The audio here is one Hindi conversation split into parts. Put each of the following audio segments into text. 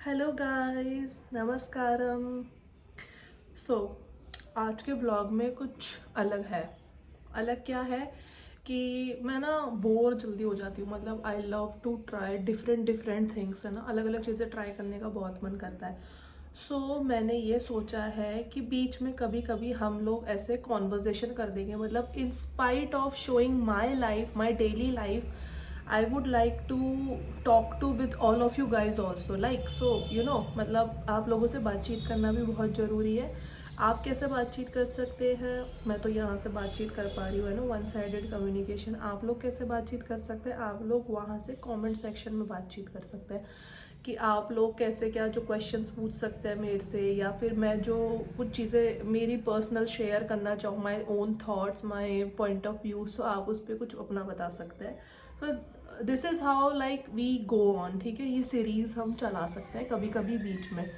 Hello guys, नमस्कारम। सो आज के ब्लॉग में कुछ अलग है। अलग क्या है कि मैं ना बोर जल्दी हो जाती हूँ। मतलब I love to try different different things, है ना। अलग अलग चीज़ें ट्राई करने का बहुत मन करता है। मैंने ये सोचा है कि बीच में कभी कभी हम लोग ऐसे कॉन्वर्जेशन कर देंगे। मतलब in spite of showing my life, my daily life, I would like to talk to with all of you guys also, like so you know, मतलब आप लोगों से बातचीत करना भी बहुत ज़रूरी है। आप कैसे बातचीत कर सकते हैं? मैं तो यहाँ से बातचीत कर पा रही हूँ, है ना, वन साइडेड कम्युनिकेशन। आप लोग कैसे बातचीत कर सकते हैं? आप लोग वहाँ से कमेंट सेक्शन में बातचीत कर सकते हैं कि आप लोग कैसे, क्या जो क्वेश्चंस पूछ सकते हैं मेरे से, या फिर मैं जो कुछ चीज़ें मेरी पर्सनल शेयर करना चाहूँ, my own thoughts, my point of view, so आप उस पर कुछ अपना बता सकते हैं। So this is how like we go on, ठीक है। ये सीरीज़ हम चला सकते हैं कभी कभी बीच में।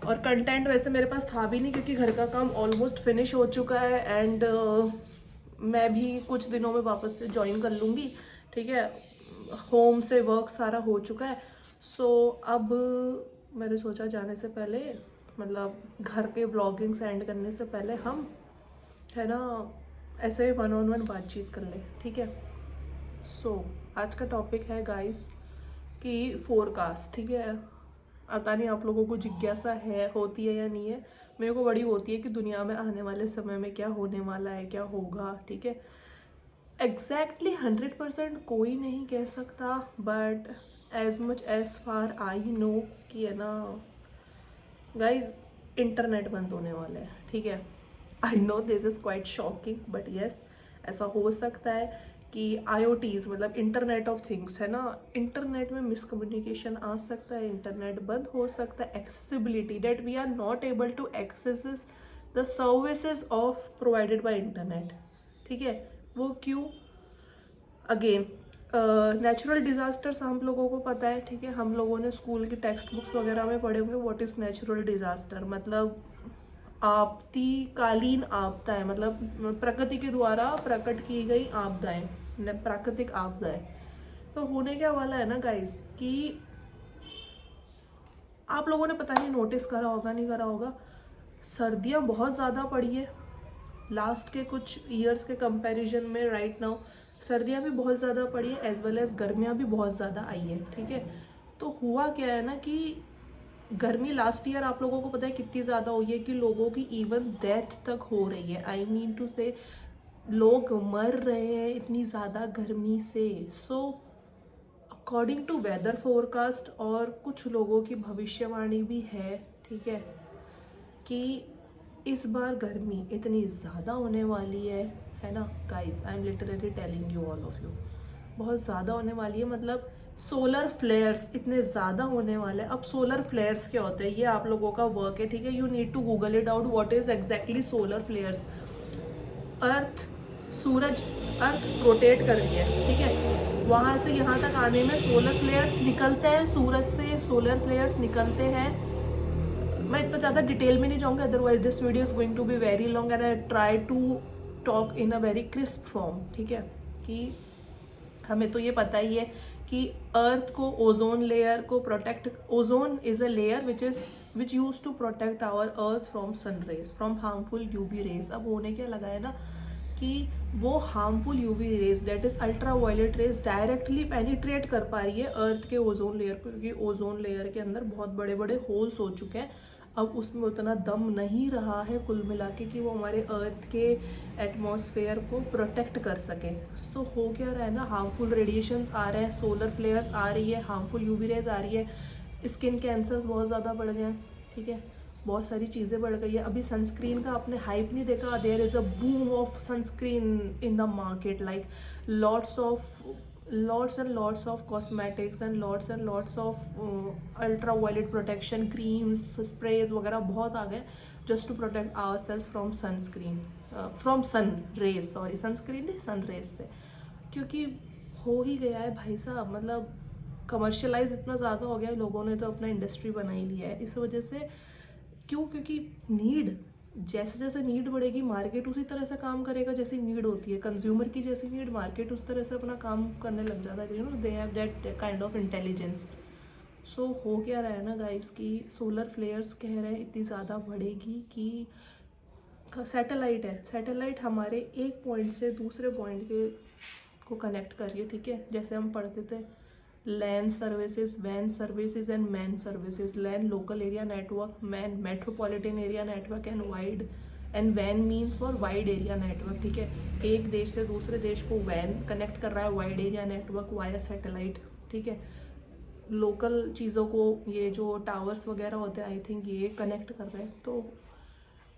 और कंटेंट वैसे मेरे पास था भी नहीं क्योंकि घर का काम ऑलमोस्ट फिनिश हो चुका है। एंड मैं भी कुछ दिनों में वापस से ज्वाइन कर लूँगी, ठीक है। होम से वर्क सारा हो चुका है। अब मैंने सोचा जाने से पहले, मतलब घर के ब्लॉगिंग एंड करने से पहले हम, है ना, ऐसे वन ऑन वन बातचीत कर ले, ठीक है। आज का टॉपिक है गाइस कि फोरकास्ट, ठीक है। पता नहीं आप लोगों को जिज्ञासा है, होती है या नहीं है। मेरे को बड़ी होती है कि दुनिया में आने वाले समय में क्या होने वाला है, क्या होगा, ठीक है। एग्जैक्टली 100% कोई नहीं कह सकता, but as much as far I know कि, है ना गाइज, इंटरनेट बंद होने वाला है, ठीक है। I know this is quite shocking, but yes, ऐसा हो सकता है कि IoTs, मतलब इंटरनेट ऑफ थिंग्स, है ना, इंटरनेट में मिसकम्युनिकेशन आ सकता है, इंटरनेट बंद हो सकता है, accessibility, that we are not able to access the services of provided by internet, ठीक है। वो क्यों? अगेन, नेचुरल डिजास्टर्स हम लोगों को पता है, ठीक है। हम लोगों ने स्कूल की टेक्स्ट बुक्स वगैरह में पढ़े होंगे व्हाट इज नेचुरल डिजास्टर। मतलब आपत्तिकालीन आपदा है, मतलब प्रकृति के द्वारा प्रकट की गई आपदाएं, प्राकृतिक आपदाएं। तो होने क्या वाला है ना गाइस कि आप लोगों ने पता नहीं नोटिस करा होगा, नहीं करा होगा, सर्दियाँ बहुत ज़्यादा पड़ी है लास्ट के कुछ ईयर्स के कंपैरिजन में। राइट नाउ सर्दियाँ भी बहुत ज़्यादा पड़ी है, एज वेल एज गर्मियाँ भी बहुत ज़्यादा आई है, ठीक है। तो हुआ क्या है ना कि गर्मी लास्ट ईयर आप लोगों को पता है कितनी ज़्यादा हुई है कि लोगों की इवन डेथ तक हो रही है। आई मीन टू से लोग मर रहे हैं इतनी ज़्यादा गर्मी से। अकॉर्डिंग टू वेदर फोरकास्ट और कुछ लोगों की भविष्यवाणी भी है, ठीक है, कि इस बार गर्मी इतनी ज़्यादा होने वाली है ना guys. I am literally telling you all of you, बहुत ज़्यादा होने वाली है। मतलब सोलर फ्लेयर्स इतने ज़्यादा होने वाले हैं। अब सोलर फ्लेयर्स क्या होते हैं, ये आप लोगों का वर्क है, ठीक है। You need to google it out what is exactly solar flares. Earth, सूरज, अर्थ रोटेट कर रही है, ठीक है। वहाँ से यहाँ तक आने में सोलर फ्लेयर्स निकलते हैं, सूरज से सोलर फ्लेयर्स निकलते हैं। मैं इतना ज़्यादा डिटेल में नहीं जाऊँगी, otherwise this video is going to be very long and I try to talk in a very crisp form, ठीक है। कि हमें तो ये पता ही है कि अर्थ को, ओजोन लेयर को protect, ozone is a layer which use to protect our earth from sun rays, from harmful UV rays. अब होने क्या लगा है ना कि वो harmful UV rays, that is ultraviolet rays, directly penetrate कर पा रही है अर्थ के ओजोन लेयर को, क्योंकि ओजोन लेयर के अंदर बहुत बड़े बड़े होल्स हो चुके हैं। अब उसमें उतना दम नहीं रहा है कुल मिला के कि वो हमारे अर्थ के एटमॉस्फेयर को प्रोटेक्ट कर सके। हो क्या रहा है ना, हार्मफुल रेडिएशंस आ रहे हैं, सोलर फ्लेयर्स आ रही है, हार्मफुल यूवी रेज आ रही है, स्किन कैंसर्स बहुत ज़्यादा बढ़ गए हैं, ठीक है। बहुत सारी चीज़ें बढ़ गई है। अभी सनस्क्रीन का आपने हाइप नहीं देखा, there is a boom of sunscreen in the market, like lots and lots of cosmetics and lots of ultra violet protection creams, sprays वगैरह बहुत आ गए just to protect ourselves from sunscreen, from sun rays, sorry sunscreen नहीं, sun rays से। क्योंकि हो ही गया है भाई साहब, मतलब कमर्शलाइज इतना ज़्यादा हो गया है, लोगों ने तो अपना इंडस्ट्री बना ही लिया है इस वजह से। क्यों? क्योंकि नीड, जैसे जैसे नीड बढ़ेगी मार्केट उसी तरह से काम करेगा जैसी नीड होती है। कंज्यूमर की जैसी नीड, मार्केट उस तरह से अपना काम करने लग जाता है, you know, they have that kind of intelligence. So हो क्या रहा है ना गाइस कि सोलर फ्लेयर्स कह रहे हैं इतनी ज़्यादा बढ़ेगी कि सैटेलाइट है, सैटेलाइट हमारे एक पॉइंट से दूसरे पॉइंट के को कनेक्ट करिए, ठीक है। जैसे हम पढ़ते थे लैन services, van services and man services. LAN local area network, man metropolitan area network and wide, and when means for wide area network, ठीक है। एक देश से दूसरे देश को वैन कनेक्ट कर रहा है wide area network via satellite, ठीक है। लोकल चीज़ों को ये जो टावर्स वगैरह होते हैं आई थिंक ये कनेक्ट कर रहे हैं। तो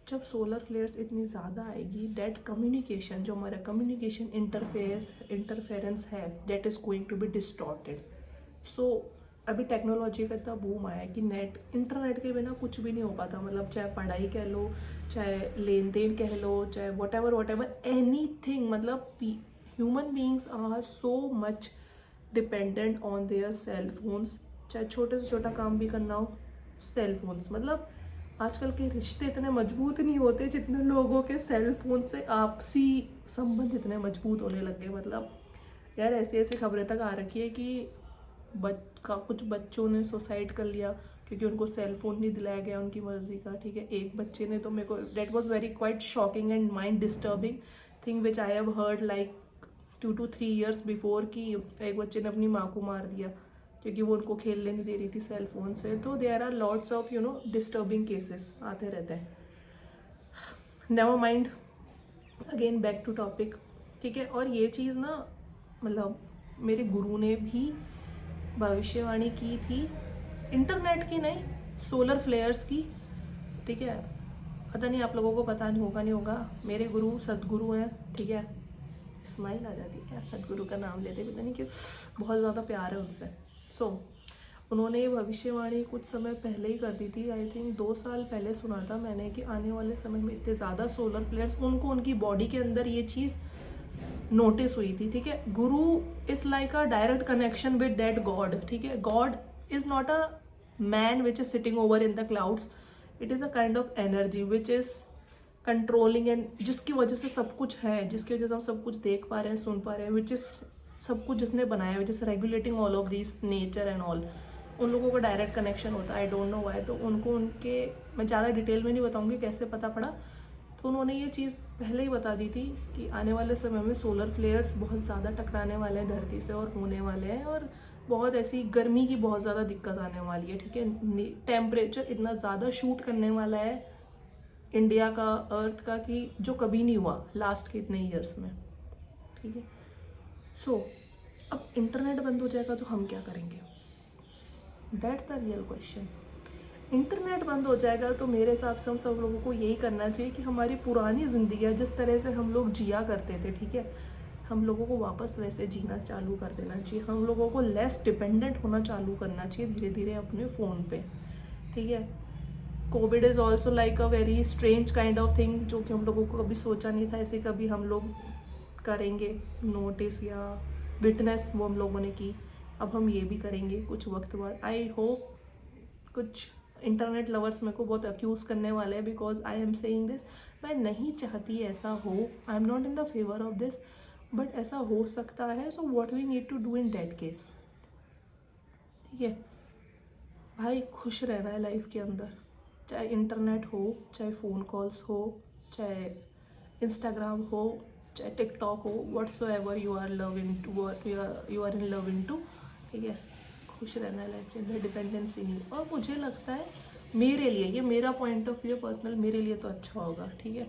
जब सोलर फ्लेयर्स इतनी ज़्यादा आएगी, डेट कम्युनिकेशन, जो हमारा कम्युनिकेशन इंटरफेरेंस है, that is going to be distorted. So अभी टेक्नोलॉजी का इतना बूम आया है कि इंटरनेट के बिना कुछ भी नहीं हो पाता। मतलब चाहे पढ़ाई कह लो, चाहे लेन देन कह लो, चाहे वट एवर एनीथिंग। मतलब human beings are so much dependent on their cell phones. चाहे छोटे से छोटा काम भी करना हो, सेल फोन्स। मतलब आजकल के रिश्ते इतने मजबूत नहीं होते जितने लोगों के सेल फोन से आपसी संबंध इतने मजबूत होने लग गए। मतलब यार ऐसी ऐसी खबरें तक आ रखी है कि कुछ बच्चों ने सुसाइड कर लिया क्योंकि उनको सेल फोन नहीं दिलाया गया उनकी मर्जी का, ठीक है। एक बच्चे ने तो मेरे को that was very quite shocking and mind disturbing thing which I have heard like 2 to 3 years before कि एक बच्चे ने अपनी माँ को मार दिया क्योंकि वो उनको खेलने नहीं दे रही थी सेल फोन से। तो there are lots of disturbing cases आते रहते हैं। Never mind, again back to topic, ठीक है। और ये चीज़ ना मतलब मेरे गुरु ने भी भविष्यवाणी की थी, इंटरनेट की नहीं, सोलर फ्लेयर्स की, ठीक है। पता नहीं आप लोगों को पता नहीं होगा, मेरे गुरु सदगुरु हैं, ठीक है। स्माइल आ जाती है सदगुरु का नाम लेते, पता नहीं क्यों, बहुत ज़्यादा प्यार है उनसे। उन्होंने ये भविष्यवाणी कुछ समय पहले ही कर दी थी, आई थिंक 2 साल पहले सुना था मैंने कि आने वाले समय में इतने ज़्यादा सोलर फ्लेयर्स, उनको उनकी बॉडी के अंदर ये चीज़ नोटिस हुई थी, ठीक है। Guru is like a direct connection with that God, ठीक है। God is not a man which is sitting over in the clouds, it is a kind of energy which is controlling and जिसकी वजह से सब कुछ है, जिसकी वजह से हम सब कुछ देख पा रहे हैं, सुन पा रहे हैं, विच इज़ सब कुछ जिसने बनाया, which is regulating all of this nature and all. उन लोगों का डायरेक्ट कनेक्शन होता है, आई डोंट नो व्हाई। तो उनको उनके, मैं ज़्यादा डिटेल में नहीं बताऊंगी कैसे पता पड़ा। तो उन्होंने ये चीज़ पहले ही बता दी थी कि आने वाले समय में सोलर फ्लेयर्स बहुत ज़्यादा टकराने वाले हैं धरती से और होने वाले हैं, और बहुत ऐसी गर्मी की बहुत ज़्यादा दिक्कत आने वाली है, ठीक है। टेम्परेचर इतना ज़्यादा शूट करने वाला है इंडिया का, अर्थ का, कि जो कभी नहीं हुआ लास्ट के इतने ईयर्स में, ठीक है। अब इंटरनेट बंद हो जाएगा तो हम क्या करेंगे, that's the real question. Internet बंद हो जाएगा तो मेरे हिसाब से हम सब लोगों को यही करना चाहिए कि हमारी पुरानी ज़िंदगी जिस तरह से हम लोग जिया करते थे, ठीक है, हम लोगों को वापस वैसे जीना चालू कर देना चाहिए। हम लोगों को लेस डिपेंडेंट होना चालू करना चाहिए धीरे धीरे अपने फ़ोन पे, ठीक है। Covid is also like a very strange kind of thing, जो कि हम लोगों को कभी सोचा नहीं था ऐसे कभी हम लोग करेंगे नोटिस या विटनेस, वो हम लोगों ने की। अब हम ये भी करेंगे कुछ वक्त बाद। आई होप कुछ इंटरनेट लवर्स मेरे को बहुत अक्यूज़ करने वाले हैं because I am saying this. मैं नहीं चाहती ऐसा हो, I am not in the favour of this, but ऐसा हो सकता है। So what we need to do in that case, ठीक है भाई, खुश रहना है लाइफ के अंदर, चाहे इंटरनेट हो, चाहे फ़ोन कॉल्स हो, चाहे इंस्टाग्राम हो, चाहे टिकटॉक हो, whatsoever you are love in to, you are in love in to, ठीक है। खुश रहना है लाइफ के अंदर, डिपेंडेंसी नहीं। और मुझे लगता है मेरे लिए, ये मेरा पॉइंट ऑफ व्यू पर्सनल, मेरे लिए तो अच्छा होगा, ठीक है।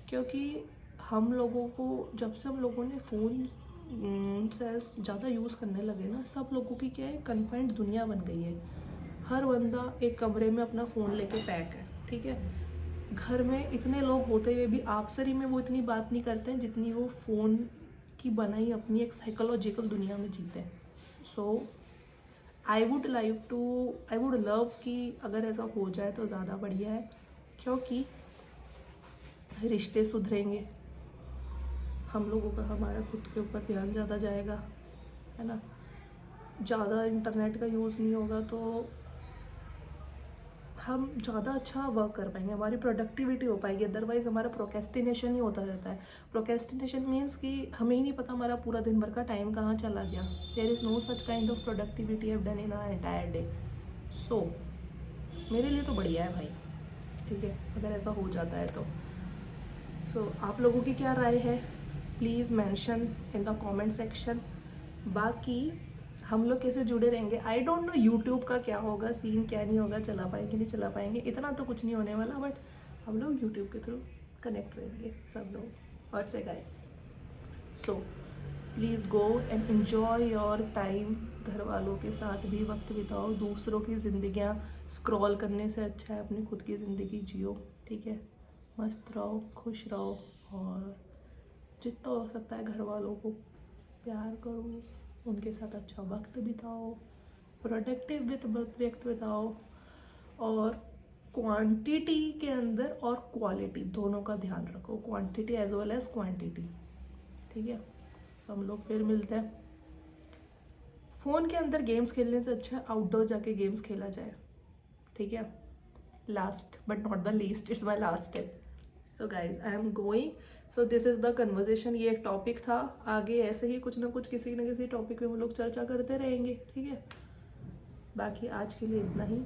क्योंकि हम लोगों को जब से हम लोगों ने फ़ोन सेल्स ज़्यादा यूज़ करने लगे ना, सब लोगों की क्या है, कन्फाइंड दुनिया बन गई है। हर बंदा एक कमरे में अपना फ़ोन लेके पैक है, ठीक है। घर में इतने लोग होते हुए भी आपसरी में वो इतनी बात नहीं करते हैं जितनी वो फ़ोन की बनाई अपनी एक साइकोलॉजिकल दुनिया में जीते हैं। सो आई वुड लव कि अगर ऐसा हो जाए तो ज़्यादा बढ़िया है, क्योंकि रिश्ते सुधरेंगे, हम लोगों का हमारा खुद के ऊपर ध्यान ज़्यादा जाएगा, है ना। ज़्यादा इंटरनेट का यूज़ नहीं होगा तो हम ज़्यादा अच्छा वर्क कर पाएंगे, हमारी प्रोडक्टिविटी हो पाएगी। अदरवाइज हमारा प्रोकेस्टिनेशन ही होता रहता है। प्रोकेस्टिनेशन मीन्स कि हमें ही नहीं पता हमारा पूरा दिन भर का टाइम कहाँ चला गया। There is no such kind of productivity have done in our entire day, so मेरे लिए तो बढ़िया है भाई, ठीक है, अगर ऐसा हो जाता है तो। सो आप लोगों की क्या राय है, please mention in the comment section. बाकी हम लोग कैसे जुड़े रहेंगे, आई डोंट नो यूट्यूब का क्या होगा सीन, क्या नहीं होगा, चला पाएंगे नहीं चला पाएंगे, इतना तो कुछ नहीं होने वाला, बट हम लोग यूट्यूब के थ्रू कनेक्ट रहेंगे सब लोग, what's it guys. So please go and enjoy your time, घर वालों के साथ भी वक्त बिताओ, दूसरों की ज़िंदगियाँ स्क्रॉल करने से अच्छा है अपनी खुद की ज़िंदगी जियो, ठीक है। मस्त रहो, खुश रहो, और जितना हो सकता है घर वालों को प्यार करो, उनके साथ अच्छा वक्त बिताओ, प्रोडक्टिव वक्त बिताओ, और क्वांटिटी के अंदर और क्वालिटी दोनों का ध्यान रखो, quantity as well as quantity, ठीक है। सो हम लोग फिर मिलते हैं। फ़ोन के अंदर गेम्स खेलने से अच्छा आउटडोर जाके गेम्स खेला जाए, ठीक है। Last but not the least, it's my last step. So guys I am going, so this is the conversation, ये एक टॉपिक था, आगे ऐसे ही कुछ ना कुछ किसी न किसी टॉपिक पे हम लोग चर्चा करते रहेंगे, ठीक है। बाकी आज के लिए इतना ही,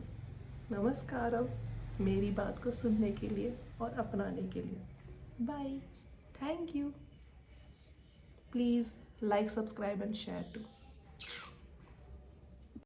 नमस्कारम, मेरी बात को सुनने के लिए और अपनाने के लिए, bye, thank you, please like, subscribe and share to.